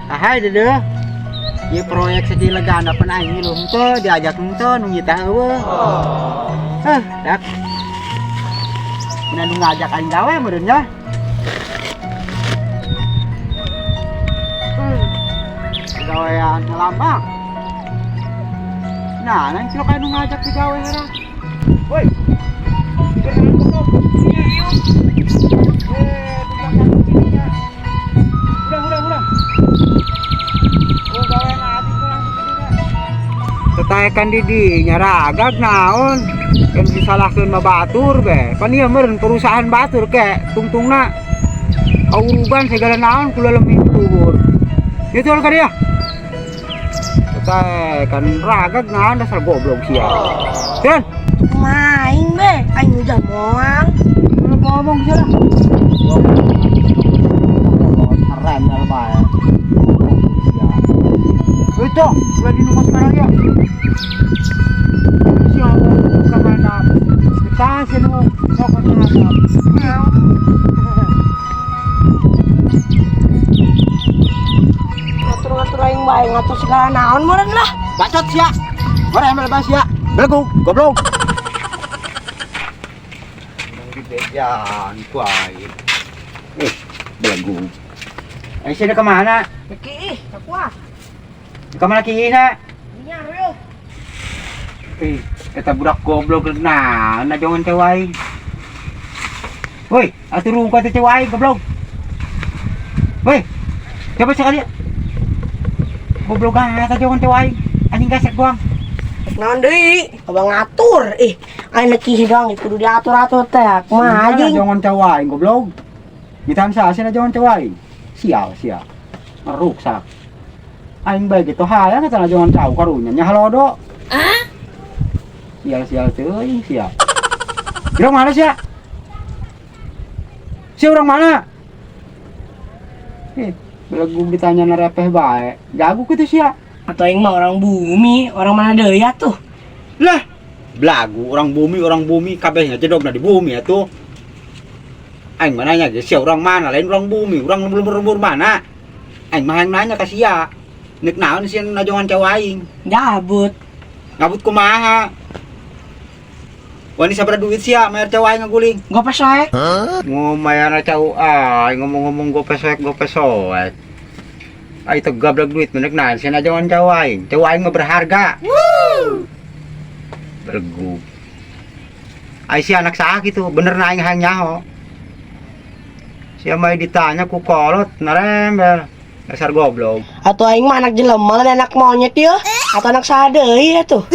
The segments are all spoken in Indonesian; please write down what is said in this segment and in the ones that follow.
Ahay dede. Di proyek sedilegana pan aing lu henteu diajak henteu nu nyita eueuh. Dak. Mun ngajak aing gawe meureun nya. Gawean ngelambang. Nah, nanti lo kayak ngajak ke gawe hera. Woi. Udah. Tetaekan di nyaragag naon. Kan disalahkeun mah batur be. Pan ieu meureun perusahaan batur ke tungtungna. Aurugan segala naon kula leuwih tubur. Itu ka dia. Kan ragag naon dasar goblok sia. Kan Main be, aing udah moang. ngomong sia. Keren ya bae. Itu, udah di rumah sekarang ya. Siapa kemana? Kita sih mau kemana? Ngatur-ngatur aing bae, ngatur segala naon meureun lah. Bacot sia. Ora emel bas sia. Belagu, goblok. Di bejan kuai. Belagu. Ai sini kemana? Ki, tak kuat. Kemana kina? Dinya reuh. Eta budak goblok nah jangan cewai. Woi, aturun ka teh cewai goblok. Woi. Coba sekali. Goblok eta jangan cewai. Anjing gasek doang. Naon deui? Abang ngatur. Aing leki dong kudu diatur-atur teh. Kumaha anjing? Jangan cewai goblok. Mitan sa sina jangan cewai. Sial. Meruksak. Aing bae gitu hayang eta jangan cau karunya nya halodo. Sial teuing sia. Urang mana sia? Si urang mana? Belagu ditanya narepeh bae. Jago kitu sia. Atau aing mah orang bumi, orang mana deui atuh? Lah, belagu orang bumi kabehnya cedogna di bumi atuh. Aing mah nanya ge sia urang mana lain orang bumi, urang lembur-lembur mana? Aing mah nanya ka sia. Nek naon sia najongan cau aing? Gabut. Ngabut kumaha? Wani sabaraha duit sia mayar cau aing ngaguling. Gua pesek. Mayar cau aing ngomong-ngomong gopesek. Ai teu gablek duit menek naon sia najongan cau aing mah berharga. Bergu. Ai si anak saha kitu, bener na aing hayang nyaho. Sia mah ditanya ku kolot narembel. Dasar goblok. Atau aing mah anak jelema lain anak monyet ya? Atau anak saha deui atuh?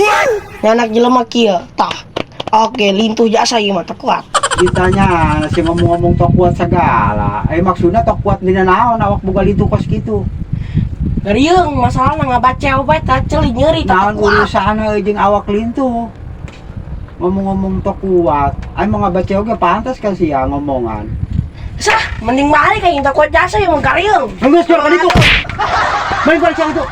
Nya anak jelema kieu. Tah. Oke, lintuh jasa ieu mah teu kuat. Ditanya si ngomong-ngomong tok kuat segala. Maksudna tok kuat dina naon awak boga lintuh kos kitu. Gariung masalahna ngabaca obat tah ceuli nyeuri tah Naon urusana jeung awak lintuh. Ngomong-ngomong tok kuat, aing mau ngabaca oge pantas kan sia ngomongan. Sah, mending balik kayak tak kuat jasa yang gariung. Geus keur ka ditu. Balik sia kitu.